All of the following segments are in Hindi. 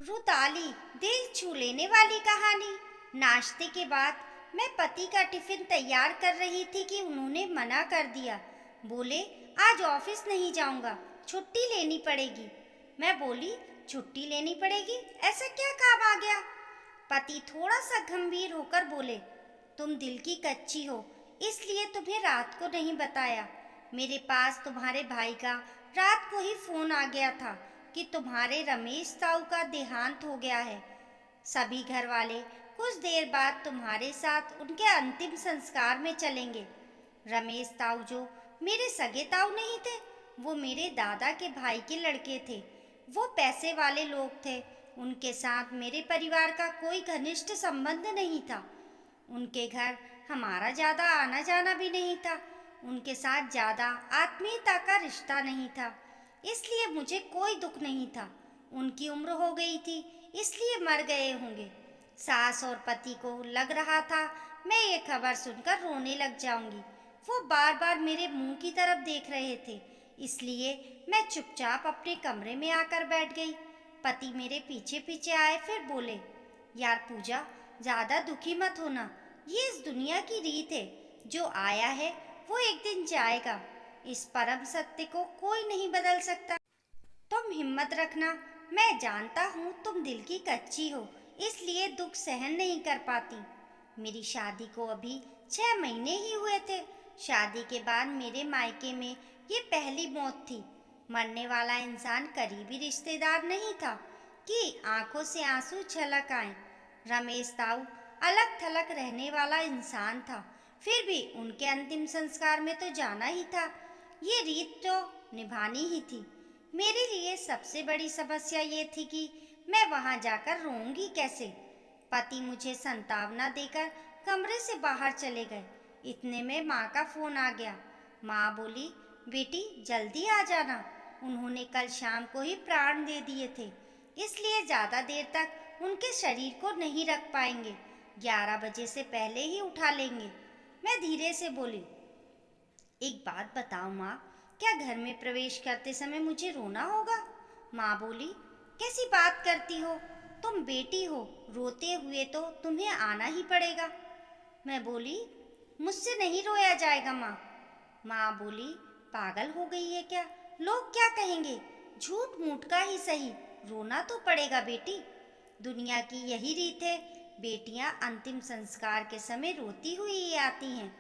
रुताली, दिल छू लेने वाली कहानी। नाश्ते के बाद मैं पति का टिफिन तैयार कर रही थी कि उन्होंने मना कर दिया। बोले, आज ऑफिस नहीं जाऊंगा, छुट्टी लेनी पड़ेगी। मैं बोली, छुट्टी लेनी पड़ेगी, ऐसा क्या काम आ गया? पति थोड़ा सा गंभीर होकर बोले, तुम दिल की कच्ची हो, इसलिए तुम्हें रात को नहीं बताया। मेरे पास तुम्हारे भाई का रात को ही फोन आ गया था कि तुम्हारे रमेश ताऊ का देहांत हो गया है। सभी घर वाले कुछ देर बाद तुम्हारे साथ उनके अंतिम संस्कार में चलेंगे। रमेश ताऊ जो मेरे सगे ताऊ नहीं थे, वो मेरे दादा के भाई के लड़के थे। वो पैसे वाले लोग थे। उनके साथ मेरे परिवार का कोई घनिष्ठ संबंध नहीं था। उनके घर हमारा ज़्यादा आना जाना भी नहीं था। उनके साथ ज़्यादा आत्मीयता का रिश्ता नहीं था, इसलिए मुझे कोई दुख नहीं था। उनकी उम्र हो गई थी, इसलिए मर गए होंगे। सास और पति को लग रहा था मैं ये खबर सुनकर रोने लग जाऊंगी। वो बार बार मेरे मुंह की तरफ देख रहे थे, इसलिए मैं चुपचाप अपने कमरे में आकर बैठ गई। पति मेरे पीछे पीछे आए, फिर बोले, यार पूजा, ज़्यादा दुखी मत होना। ये इस दुनिया की रीत है, जो आया है वो एक दिन जाएगा। इस परम सत्य को कोई नहीं बदल सकता। तुम हिम्मत रखना। मैं जानता हूँ तुम दिल की कच्ची हो, इसलिए दुख सहन नहीं कर पाती। मेरी शादी को अभी 6 महीने ही हुए थे। शादी के बाद मेरे मायके में ये पहली मौत थी। मरने वाला इंसान करीबी रिश्तेदार नहीं था कि आंखों से आंसू छलक आए। रमेश ताऊ अलग थलग रहने वाला इंसान था, फिर भी उनके अंतिम संस्कार में तो जाना ही था। ये रीत तो निभानी ही थी। मेरे लिए सबसे बड़ी समस्या ये थी कि मैं वहां जाकर रोऊंगी कैसे। पति मुझे सांत्वना देकर कमरे से बाहर चले गए। इतने में माँ का फोन आ गया। माँ बोली, बेटी जल्दी आ जाना, उन्होंने कल शाम को ही प्राण दे दिए थे, इसलिए ज़्यादा देर तक उनके शरीर को नहीं रख पाएंगे। 11 बजे से पहले ही उठा लेंगे। मैं धीरे से बोली, एक बात बताओ माँ, क्या घर में प्रवेश करते समय मुझे रोना होगा? माँ बोली, कैसी बात करती हो, तुम बेटी हो, रोते हुए तो तुम्हें आना ही पड़ेगा। मैं बोली, मुझसे नहीं रोया जाएगा माँ। माँ बोली, पागल हो गई है क्या? लोग क्या कहेंगे? झूठ मूठ का ही सही, रोना तो पड़ेगा बेटी। दुनिया की यही रीत है, बेटियां अंतिम संस्कार के समय रोती हुई ही आती हैं।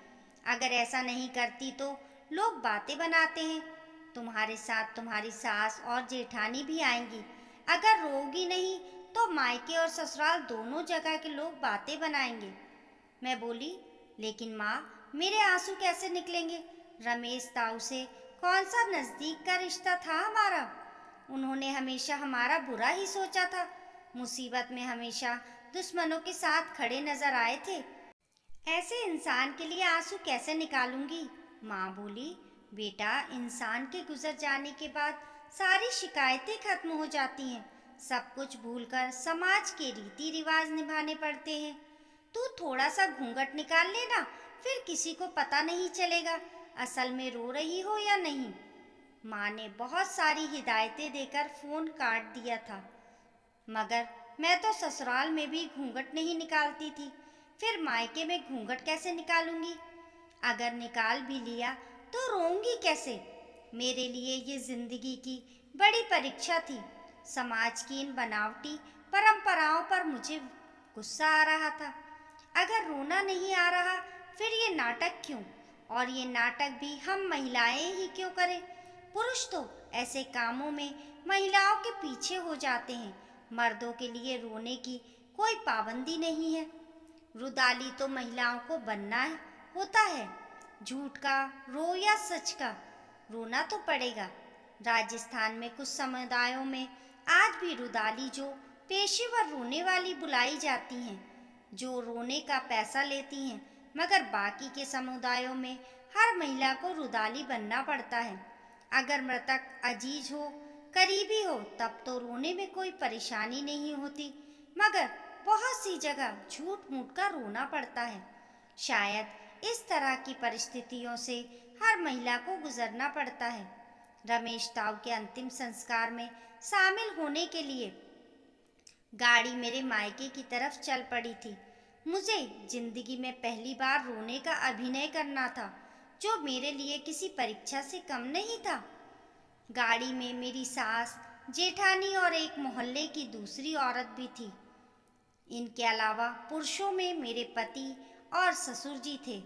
अगर ऐसा नहीं करती तो लोग बातें बनाते हैं। तुम्हारे साथ तुम्हारी सास और जेठानी भी आएंगी। अगर रोगी नहीं तो मायके और ससुराल दोनों जगह के लोग बातें बनाएंगे। मैं बोली, लेकिन माँ, मेरे आंसू कैसे निकलेंगे? रमेश ताऊ से कौन सा नज़दीक का रिश्ता था हमारा? उन्होंने हमेशा हमारा बुरा ही सोचा था। मुसीबत में हमेशा दुश्मनों के साथ खड़े नजर आए थे। ऐसे इंसान के लिए आंसू कैसे निकालूंगी? माँ बोली, बेटा, इंसान के गुजर जाने के बाद सारी शिकायतें खत्म हो जाती हैं। सब कुछ भूलकर समाज के रीति रिवाज निभाने पड़ते हैं। तू थोड़ा सा घूंघट निकाल लेना, फिर किसी को पता नहीं चलेगा असल में रो रही हो या नहीं। माँ ने बहुत सारी हिदायतें देकर फोन काट दिया था, मगर मैं तो ससुराल में भी घूंघट नहीं निकालती थी, फिर मायके में घूंघट कैसे निकालूंगी? अगर निकाल भी लिया तो रोऊंगी कैसे? मेरे लिए ये जिंदगी की बड़ी परीक्षा थी। समाज की इन बनावटी परंपराओं पर मुझे गुस्सा आ रहा था। अगर रोना नहीं आ रहा, फिर ये नाटक क्यों? और ये नाटक भी हम महिलाएं ही क्यों करें? पुरुष तो ऐसे कामों में महिलाओं के पीछे हो जाते हैं। मर्दों के लिए रोने की कोई पाबंदी नहीं है। रुदाली तो महिलाओं को बनना होता है। झूठ का रो या सच का, रोना तो पड़ेगा। राजस्थान में कुछ समुदायों में आज भी रुदाली जो पेशेवर रोने वाली बुलाई जाती हैं, जो रोने का पैसा लेती हैं, मगर बाकी के समुदायों में हर महिला को रुदाली बनना पड़ता है। अगर मृतक अजीज हो, करीबी हो, तब तो रोने में कोई परेशानी नहीं होती, मगर बहुत सी जगह झूठ मूठ का रोना पड़ता है। शायद इस तरह की परिस्थितियों से हर महिला को गुजरना पड़ता है। रमेश ताऊ के अंतिम संस्कार में शामिल होने के लिए गाड़ी मेरे मायके की तरफ चल पड़ी थी। मुझे जिंदगी में पहली बार रोने का अभिनय करना था, जो मेरे लिए किसी परीक्षा से कम नहीं था। गाड़ी में मेरी सास, जेठानी और एक मोहल्ले की दूसरी औरत भी थी। इनके अलावा पुरुषों में मेरे पति और ससुर जी थे।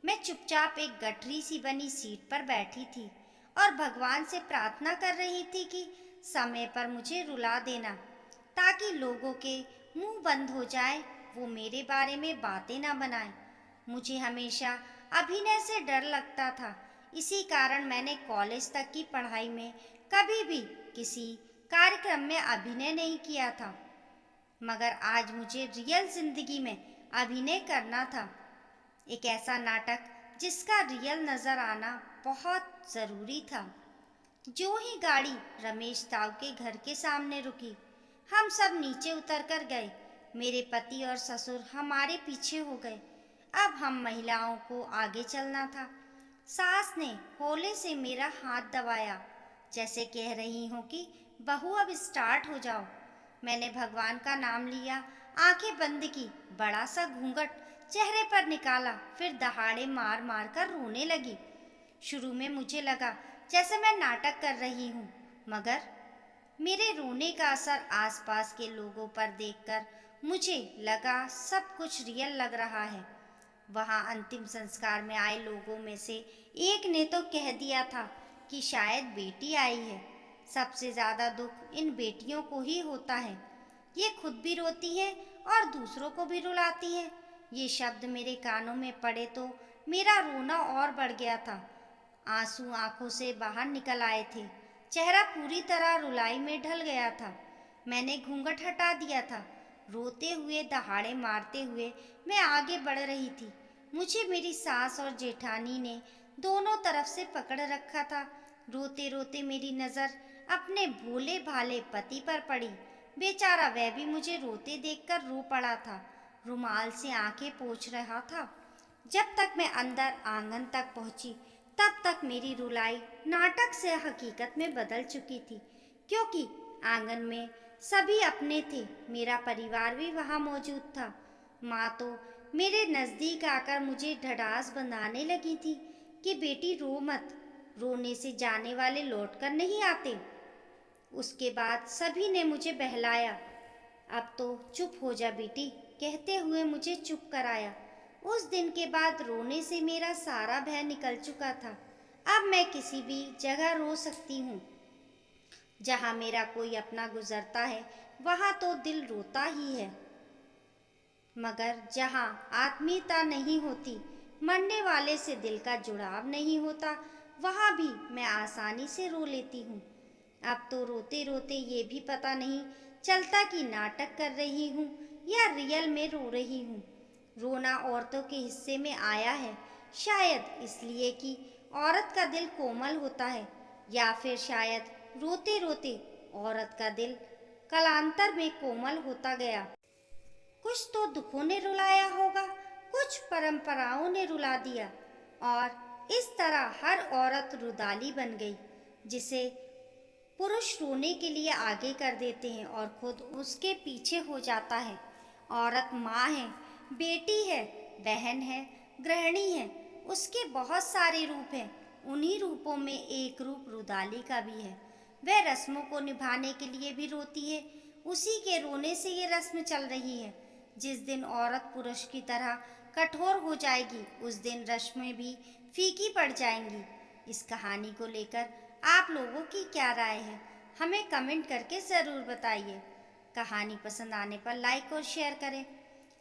मैं चुपचाप एक गठरी सी बनी सीट पर बैठी थी और भगवान से प्रार्थना कर रही थी कि समय पर मुझे रुला देना, ताकि लोगों के मुंह बंद हो जाए, वो मेरे बारे में बातें ना बनाएं। मुझे हमेशा अभिनय से डर लगता था। इसी कारण मैंने कॉलेज तक की पढ़ाई में कभी भी किसी कार्यक्रम में अभिनय नहीं किया था। मगर आज मुझे रियल जिंदगी में अभिनय करना था। एक ऐसा नाटक जिसका रियल नजर आना बहुत जरूरी था। जो ही गाड़ी रमेश ताऊ के घर के सामने रुकी, हम सब नीचे उतर कर गए। मेरे पति और ससुर हमारे पीछे हो गए। अब हम महिलाओं को आगे चलना था। सास ने हौले से मेरा हाथ दबाया, जैसे कह रही हो कि बहू अब स्टार्ट हो जाओ। मैंने भगवान का नाम लिया, आंखें बंद की, बड़ा सा घूंघट चेहरे पर निकाला, फिर दहाड़े मार मार कर रोने लगी। शुरू में मुझे लगा जैसे मैं नाटक कर रही हूँ, मगर मेरे रोने का असर आसपास के लोगों पर देखकर मुझे लगा सब कुछ रियल लग रहा है। वहाँ अंतिम संस्कार में आए लोगों में से एक ने तो कह दिया था कि शायद बेटी आई है। सबसे ज़्यादा दुख इन बेटियों को ही होता है। ये खुद भी रोती है और दूसरों को भी रुलाती है। ये शब्द मेरे कानों में पड़े तो मेरा रोना और बढ़ गया था। आंसू आंखों से बाहर निकल आए थे। चेहरा पूरी तरह रुलाई में ढल गया था। मैंने घूंघट हटा दिया था। रोते हुए, दहाड़े मारते हुए मैं आगे बढ़ रही थी। मुझे मेरी सास और जेठानी ने दोनों तरफ से पकड़ रखा था। रोते रोते मेरी नज़र अपने भोले भाले पति पर पड़ी। बेचारा वह भी मुझे रोते देखकर रो पड़ा था। रुमाल से आंखें पोंछ रहा था। जब तक मैं अंदर आंगन तक पहुंची, तब तक मेरी रुलाई नाटक से हकीकत में बदल चुकी थी, क्योंकि आंगन में सभी अपने थे। मेरा परिवार भी वहां मौजूद था। माँ तो मेरे नज़दीक आकर मुझे ढठास बंधाने लगी थी कि बेटी रो मत, रोने से जाने वाले लौट कर नहीं आते। उसके बाद सभी ने मुझे बहलाया। अब तो चुप हो जा बेटी, कहते हुए मुझे चुप कराया। उस दिन के बाद रोने से मेरा सारा भय निकल चुका था। अब मैं किसी भी जगह रो सकती हूँ। जहाँ मेरा कोई अपना गुजरता है, वहाँ तो दिल रोता ही है। मगर जहाँ आत्मीयता नहीं होती, मरने वाले से दिल का जुड़ाव नहीं होता, वहाँ भी मैं आसानी से रो लेती हूँ। अब तो रोते रोते ये भी पता नहीं चलता कि नाटक कर रही हूँ या रियल में रो रही हूँ। रोना औरतों के हिस्से में आया है, शायद इसलिए कि औरत का दिल कोमल होता है, या फिर शायद रोते रोते औरत का दिल कालांतर में कोमल होता गया। कुछ तो दुखों ने रुलाया होगा, कुछ परंपराओं ने रुला दिया, और इस तरह हर औरत रुदाली बन गई, जिसे पुरुष रोने के लिए आगे कर देते हैं और खुद उसके पीछे हो जाता है। औरत माँ है, बेटी है, बहन है, गृहिणी है, उसके बहुत सारे रूप हैं। उन्हीं रूपों में एक रूप रुदाली का भी है। वह रस्मों को निभाने के लिए भी रोती है। उसी के रोने से ये रस्म चल रही है। जिस दिन औरत पुरुष की तरह कठोर हो जाएगी, उस दिन रस्में भी फीकी पड़ जाएंगी। इस कहानी को लेकर आप लोगों की क्या राय है, हमें कमेंट करके ज़रूर बताइए। कहानी पसंद आने पर लाइक और शेयर करें।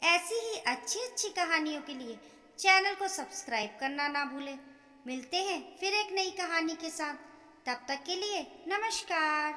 ऐसी ही अच्छी अच्छी कहानियों के लिए चैनल को सब्सक्राइब करना ना भूलें। मिलते हैं फिर एक नई कहानी के साथ। तब तक के लिए नमस्कार।